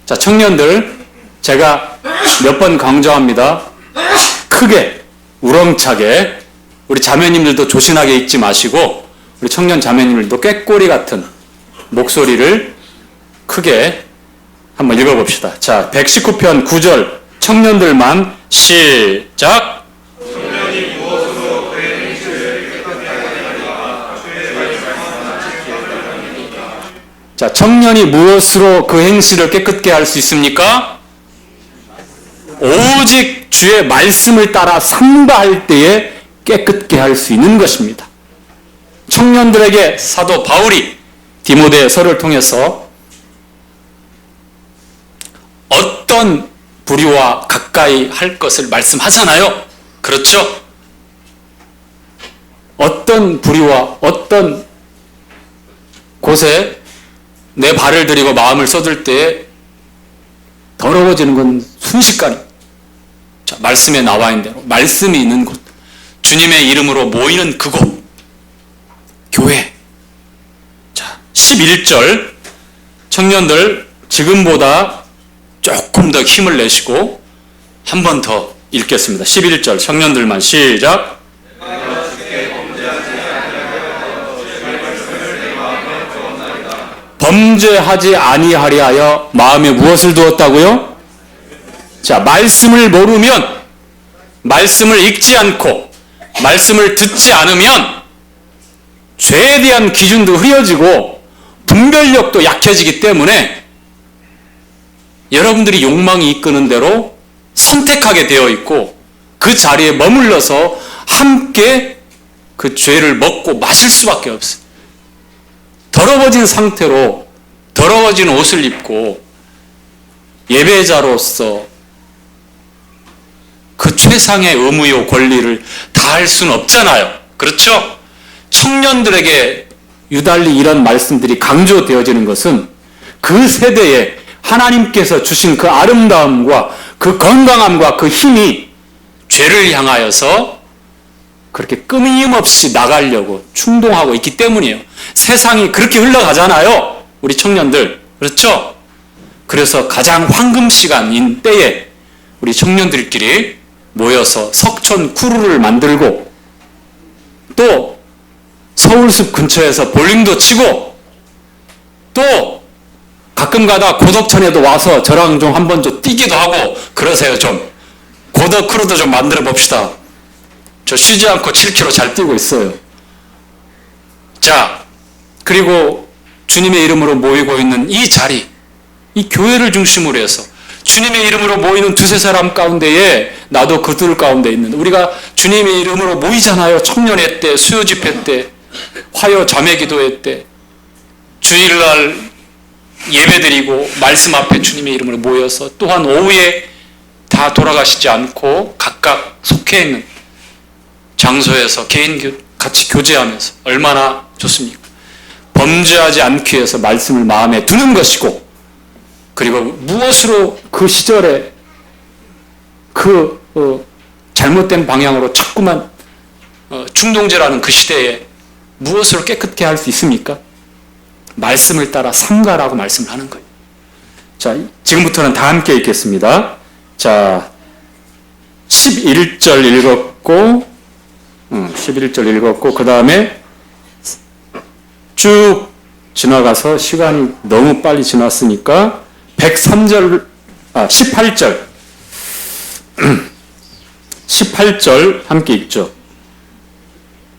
자, 청년들, 제가 몇 번 강조합니다. 크게, 우렁차게, 우리 자매님들도 조신하게 읽지 마시고 우리 청년 자매님들도 꾀꼬리 같은 목소리를 크게 한번 읽어봅시다. 자, 119편 9절 청년들만 시작. 자, 청년이 무엇으로 그 행실을 깨끗게 할 수 있습니까? 오직 주의 말씀을 따라 삼가할 때에 깨끗게 할 수 있는 것입니다. 청년들에게 사도 바울이 디모데서를 통해서 어떤 불의와 가까이 할 것을 말씀하잖아요. 그렇죠? 어떤 불의와 어떤 곳에 내 발을 들이고 마음을 쏟을 때에 더러워지는 건 순식간에. 자, 말씀에 나와 있는 대로 말씀이 있는 곳, 주님의 이름으로 모이는 그곳, 교회. 자, 11절 청년들 지금보다 조금 더 힘을 내시고 한 번 더 읽겠습니다. 11절 청년들만 시작. 범죄하지 아니하려 하여 마음에 무엇을 두었다고요? 자, 말씀을 모르면, 말씀을 읽지 않고 말씀을 듣지 않으면 죄에 대한 기준도 흐려지고 분별력도 약해지기 때문에 여러분들이 욕망이 이끄는 대로 선택하게 되어 있고 그 자리에 머물러서 함께 그 죄를 먹고 마실 수밖에 없어요. 더러워진 상태로 더러워진 옷을 입고 예배자로서 그 최상의 의무요 권리를 다할 수는 없잖아요. 그렇죠? 청년들에게 유달리 이런 말씀들이 강조되어지는 것은 그 세대에 하나님께서 주신 그 아름다움과 그 건강함과 그 힘이 죄를 향하여서 그렇게 끊임없이 나가려고 충동하고 있기 때문이에요. 세상이 그렇게 흘러가잖아요. 우리 청년들. 그렇죠? 그래서 가장 황금 시간인 때에 우리 청년들끼리 모여서 석촌 쿠루를 만들고 또 서울숲 근처에서 볼링도 치고 또 가끔 가다 고덕천에도 와서 저랑 좀 한번 좀 뛰기도 하고 그러세요. 좀 고덕 크루도 좀 만들어 봅시다. 저 쉬지 않고 7km 잘 뛰고 있어요. 자, 그리고 주님의 이름으로 모이고 있는 이 자리, 이 교회를 중심으로 해서 주님의 이름으로 모이는 두세 사람 가운데에 나도 그들 가운데 있는, 우리가 주님의 이름으로 모이잖아요. 청년회 때, 수요집회 때, 화요 자매기도회 때, 주일날 예배드리고 말씀 앞에 주님의 이름으로 모여서 또한 오후에 다 돌아가시지 않고 각각 속해 있는 장소에서 개인 같이 교제하면서 얼마나 좋습니까? 범죄하지 않기 위해서 말씀을 마음에 두는 것이고, 그리고 무엇으로 그 시절에 그 잘못된 방향으로 자꾸만 충동질하는 그 시대에 무엇으로 깨끗게 할 수 있습니까? 말씀을 따라 삼가라고 말씀을 하는 거예요. 자, 지금부터는 다 함께 읽겠습니다. 자, 11절 읽었고, 11절 읽었고, 그 다음에 쭉 지나가서 시간이 너무 빨리 지났으니까 18절 18절 함께 읽죠.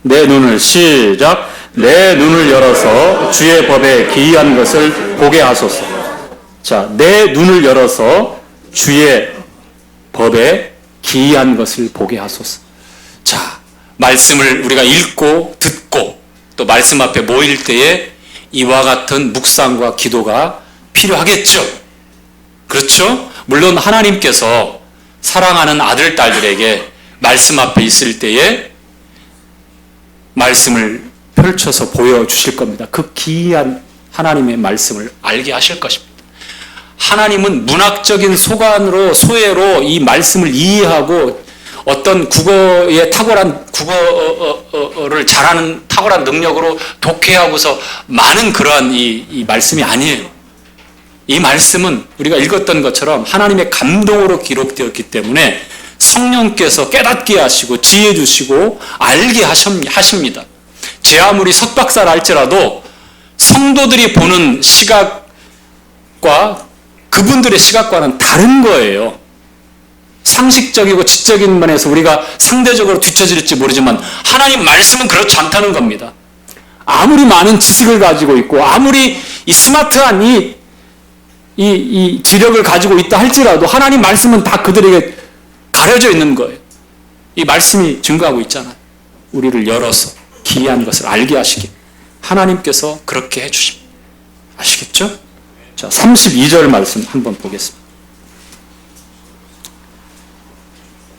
내 눈을 시작. 내 눈을 열어서 주의 법에 기이한 것을 보게 하소서. 자, 내 눈을 열어서 주의 법에 기이한 것을 보게 하소서. 자, 말씀을 우리가 읽고 듣고 또 말씀 앞에 모일 때에 이와 같은 묵상과 기도가 필요하겠죠. 그렇죠? 물론 하나님께서 사랑하는 아들, 딸들에게 말씀 앞에 있을 때에 말씀을 펼쳐서 보여주실 겁니다. 그 기이한 하나님의 말씀을 알게 하실 것입니다. 하나님은 문학적인 소외로 이 말씀을 이해하고 어떤 국어의 탁월한 국어를 잘하는 탁월한 능력으로 독해하고서 많은 그러한 이 말씀이 아니에요. 이 말씀은 우리가 읽었던 것처럼 하나님의 감동으로 기록되었기 때문에 성령께서 깨닫게 하시고 지혜 주시고 알게 하십니다. 제 아무리 석박사라 할지라도 성도들이 보는 시각과 그분들의 시각과는 다른 거예요. 상식적이고 지적인 면에서 우리가 상대적으로 뒤처질지 모르지만 하나님 말씀은 그렇지 않다는 겁니다. 아무리 많은 지식을 가지고 있고 아무리 이 스마트한 이 지력을 가지고 있다 할지라도 하나님 말씀은 다 그들에게 가려져 있는 거예요. 이 말씀이 증거하고 있잖아요. 우리를 열어서 기이한 것을 알게 하시기 하나님께서 그렇게 해주십니다. 아시겠죠? 자, 32절 말씀 한번 보겠습니다.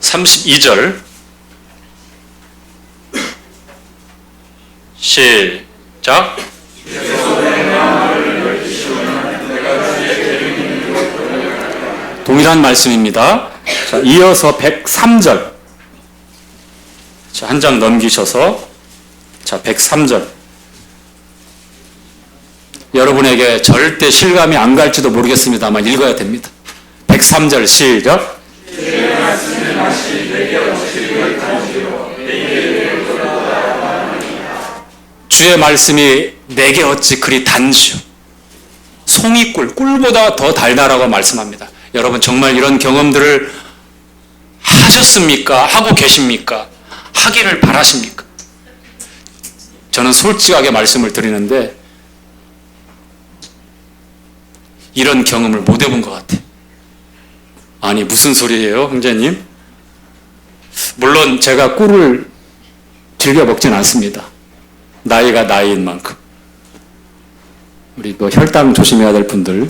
32절 시작. 동일한 말씀입니다. 자, 이어서 103절. 자, 한 장 넘기셔서 자, 103절. 여러분에게 절대 실감이 안 갈지도 모르겠습니다만 읽어야 됩니다. 103절 시작. 주의 말씀이 내게 어찌 그리 단지요. 송이꿀, 꿀보다 더 달달하고 말씀합니다. 여러분 정말 이런 경험들을 하셨습니까? 하고 계십니까? 하기를 바라십니까? 저는 솔직하게 말씀을 드리는데 이런 경험을 못 해본 것 같아요. 아니 무슨 소리예요, 형제님? 물론 제가 꿀을 즐겨 먹진 않습니다. 나이가 나이인 만큼. 우리 뭐 혈당 조심해야 될 분들.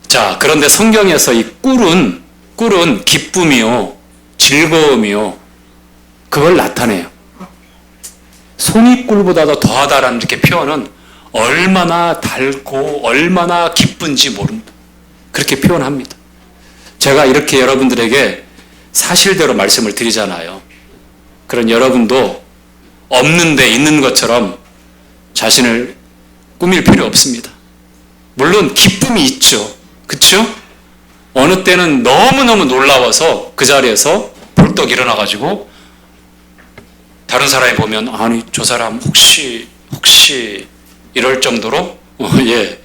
자, 그런데 성경에서 이 꿀은 기쁨이요, 즐거움이요, 그걸 나타내요. 송이꿀보다도 더하다라는 이렇게 표현은 얼마나 달고 얼마나 기쁜지 모릅니다. 그렇게 표현합니다. 제가 이렇게 여러분들에게 사실대로 말씀을 드리잖아요. 그런 여러분도 없는데 있는 것처럼 자신을 꾸밀 필요 없습니다. 물론 기쁨이 있죠. 그렇죠? 어느 때는 너무너무 놀라워서 그 자리에서 벌떡 일어나가지고 다른 사람이 보면 아니 저 사람 혹시 이럴 정도로 예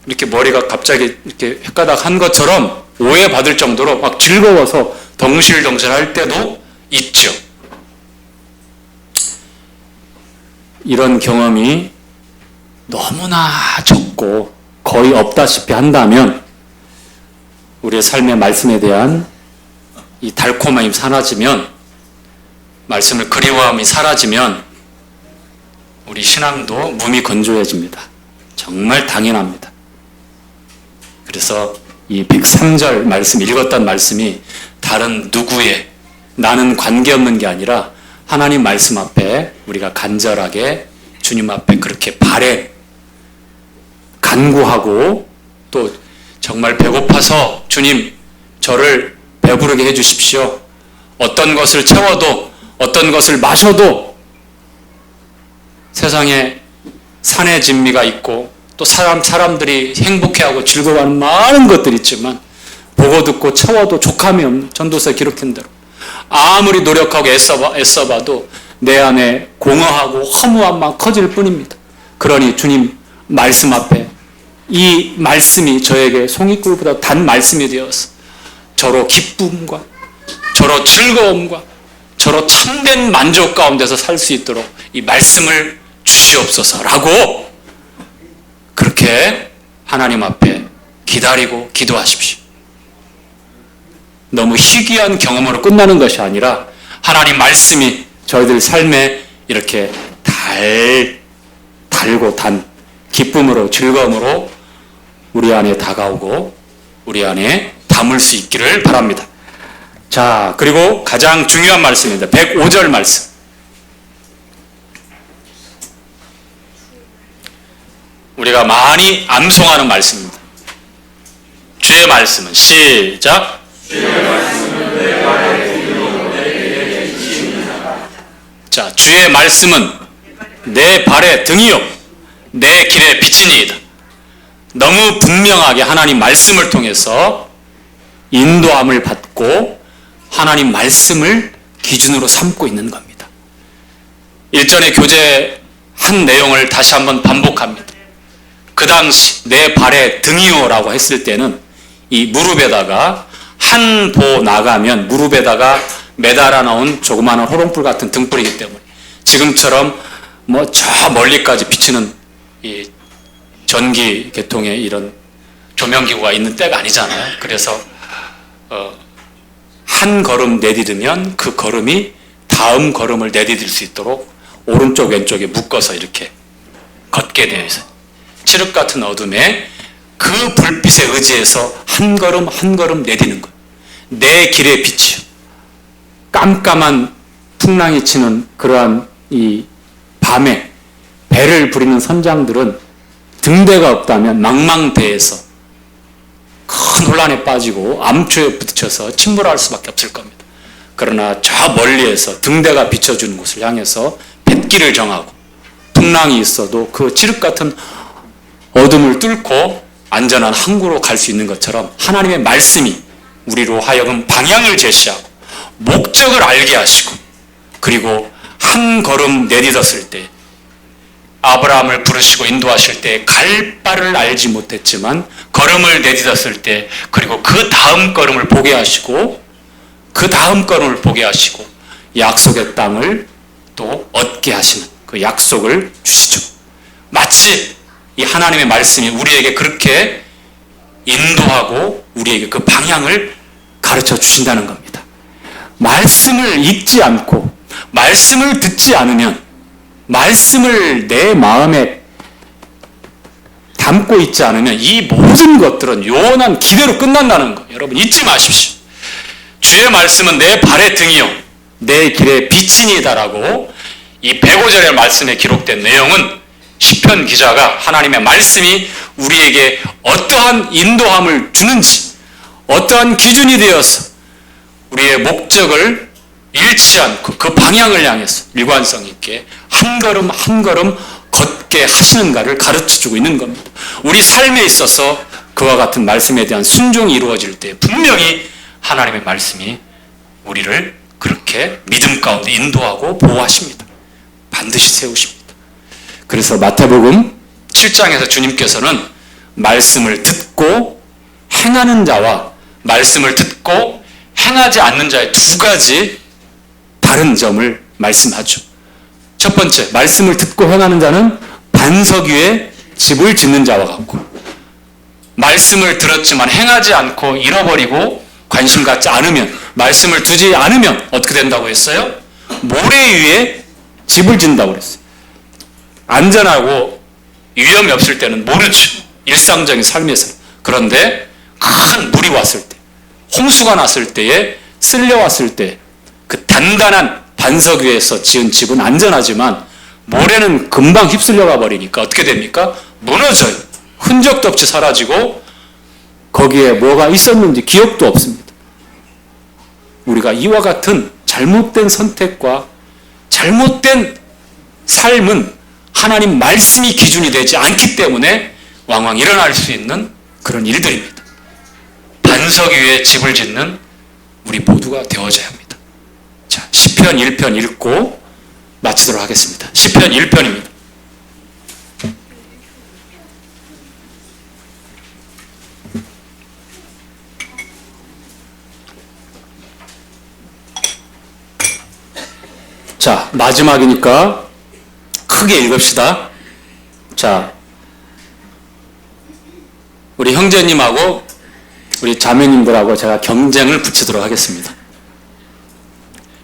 이렇게 머리가 갑자기 이렇게 헷가닥 한 것처럼 오해받을 정도로 막 즐거워서 덩실덩실할 때도 있죠. 이런 경험이 너무나 적고 거의 없다시피 한다면 우리의 삶의 말씀에 대한 이 달콤함이 사라지면, 말씀을 그리워함이 사라지면 우리 신앙도 몸이 건조해집니다. 정말 당연합니다. 그래서 이 103절 말씀 읽었던 말씀이 다른 누구의 나는 관계없는 게 아니라 하나님 말씀 앞에 우리가 간절하게 주님 앞에 그렇게 간구하고 또 정말 배고파서 주님 저를 배부르게 해주십시오. 어떤 것을 채워도 어떤 것을 마셔도 세상에 산의 진미가 있고 또 사람들이 행복해하고 즐거워하는 많은 것들이 있지만 보고 듣고 채워도 족함이 없는 전도서에 기록한 대로 아무리 노력하고 애써봐도 내 안에 공허하고 허무함만 커질 뿐입니다. 그러니 주님 말씀 앞에 이 말씀이 저에게 송이꿀보다 단 말씀이 되어서 저로 기쁨과 저로 즐거움과 저로 참된 만족 가운데서 살 수 있도록 이 말씀을 주시옵소서라고 그렇게 하나님 앞에 기다리고 기도하십시오. 너무 희귀한 경험으로 끝나는 것이 아니라 하나님 말씀이 저희들 삶에 이렇게 달고 단 기쁨으로 즐거움으로 우리 안에 다가오고 우리 안에 담을 수 있기를 바랍니다. 자, 그리고 가장 중요한 말씀입니다. 105절 말씀. 우리가 많이 암송하는 말씀입니다. 주의 말씀은 시작. 자, 주의 말씀은 내 발의 등이요 내 길의 빛이니이다. 너무 분명하게 하나님 말씀을 통해서 인도함을 받고 하나님 말씀을 기준으로 삼고 있는 겁니다. 일전의 교재 한 내용을 다시 한번 반복합니다. 그 당시 내 발의 등이요라고 했을 때는 이 무릎에다가 한 보 나가면 무릎에다가 매달아 놓은 조그마한 호롱불 같은 등불이기 때문에 지금처럼 뭐 저 멀리까지 비치는 이 전기 계통의 이런 조명기구가 있는 때가 아니잖아요. 그래서 한 걸음 내디디면 그 걸음이 다음 걸음을 내디딜 수 있도록 오른쪽 왼쪽에 묶어서 이렇게 걷게 되어 있어요. 칠흑 같은 어둠에 그 불빛에 의지해서 한 걸음 한 걸음 내디는 것. 내 길의 빛이요. 깜깜한 풍랑이 치는 그러한 이 밤에 배를 부리는 선장들은 등대가 없다면 망망대해서 큰 혼란에 빠지고 암초에 부딪혀서 침몰할 수밖에 없을 겁니다. 그러나 저 멀리에서 등대가 비춰주는 곳을 향해서 뱃길을 정하고 풍랑이 있어도 그 칠흑 같은 어둠을 뚫고 안전한 항구로 갈 수 있는 것처럼 하나님의 말씀이 우리로 하여금 방향을 제시하고 목적을 알게 하시고 그리고 한 걸음 내딛었을 때 아브라함을 부르시고 인도하실 때 갈 바를 알지 못했지만 걸음을 내딛었을 때 그리고 그 다음 걸음을 보게 하시고 그 다음 걸음을 보게 하시고 약속의 땅을 또 얻게 하시는 그 약속을 주시죠. 마치 이 하나님의 말씀이 우리에게 그렇게 인도하고 우리에게 그 방향을 가르쳐 주신다는 겁니다. 말씀을 읽지 않고 말씀을 듣지 않으면 말씀을 내 마음에 담고 있지 않으면 이 모든 것들은 요원한 기대로 끝난다는 거 여러분 잊지 마십시오. 주의 말씀은 내 발의 등이요 내 길의 빛이니다라고 이 105절의 말씀에 기록된 내용은 시편 기자가 하나님의 말씀이 우리에게 어떠한 인도함을 주는지 어떠한 기준이 되어서 우리의 목적을 잃지 않고 그 방향을 향해서 일관성 있게 한 걸음 한 걸음 걷게 하시는가를 가르쳐주고 있는 겁니다. 우리 삶에 있어서 그와 같은 말씀에 대한 순종이 이루어질 때 분명히 하나님의 말씀이 우리를 그렇게 믿음 가운데 인도하고 보호하십니다. 반드시 세우십니다. 그래서 마태복음 7장에서 주님께서는 말씀을 듣고 행하는 자와 말씀을 듣고 행하지 않는 자의 두 가지 다른 점을 말씀하죠. 첫 번째, 말씀을 듣고 행하는 자는 반석 위에 집을 짓는 자와 같고 말씀을 들었지만 행하지 않고 잃어버리고 관심 갖지 않으면 말씀을 두지 않으면 어떻게 된다고 했어요? 모래 위에 집을 짓는다고 그랬어요. 안전하고 위험이 없을 때는 모르죠. 일상적인 삶에서. 그런데 큰 물이 왔을 때, 홍수가 났을 때에 쓸려왔을 때 그 단단한 반석 위에서 지은 집은 안전하지만 모래는 금방 휩쓸려가 버리니까 어떻게 됩니까? 무너져요. 흔적도 없이 사라지고 거기에 뭐가 있었는지 기억도 없습니다. 우리가 이와 같은 잘못된 선택과 잘못된 삶은 하나님 말씀이 기준이 되지 않기 때문에 왕왕 일어날 수 있는 그런 일들입니다. 반석 위에 집을 짓는 우리 모두가 되어져야 합니다. 자, 시편 1편 읽고 마치도록 하겠습니다. 시편 1편입니다. 자, 마지막이니까 크게 읽읍시다. 자, 우리 형제님하고 우리 자매님들하고 제가 경쟁을 붙이도록 하겠습니다.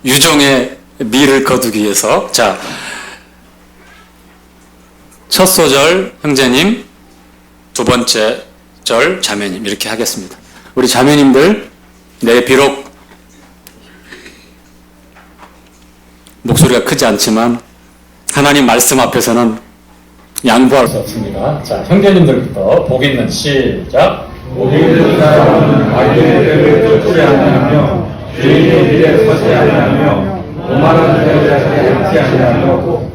유종의 미를 거두기 위해서. 자, 첫 소절 형제님, 두 번째 절 자매님, 이렇게 하겠습니다. 우리 자매님들, 네, 비록 목소리가 크지 않지만 하나님 말씀 앞에서는 양보할 수 없습니다. 자, 형제님들부터 복 있는 시작. 복 있는 사람은 자기의 길을 쫓지 아니하며 죄인의 길에 서지 아니하며 오만한 자에게 앉지 아니하며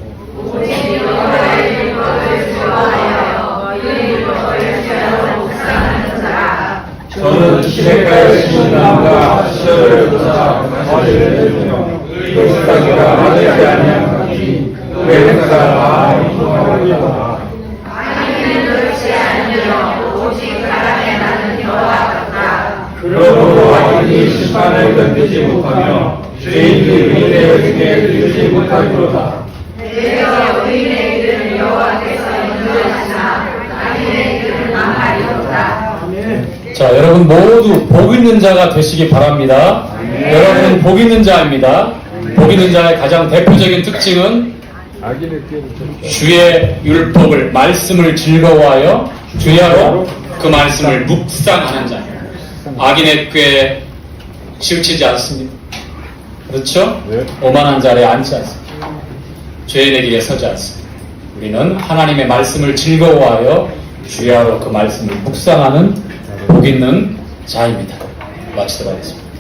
저는 시냇가에 심은 나무가 시절을 쫓아 머리를 내며 불쌍이가 하지 아니하니 그의 행사가 다 인정하리로다. 그러므로 악인이 심판을 견디지 못하며 죄인이 의인의 중에 이르지 못하리로다. 내가 의인의 길은 여호와께서 인도하시나 악인의 길은 망하리로다. 자, 여러분 모두 복 있는 자가 되시기 바랍니다. 여러분은 복 있는 자입니다. 복 있는 자의 가장 대표적인 특징은 주의 율법을, 말씀을 즐거워하여 주야로 그 말씀을 묵상하는 자. 악인의 꾀에 치우치지 않습니다. 그렇죠? 오만한 자리에 앉지 않습니다. 죄인의 길에 서지 않습니다. 우리는 하나님의 말씀을 즐거워하여 주야로 그 말씀을 묵상하는 복 있는 자입니다. 마치도록 하겠습니다.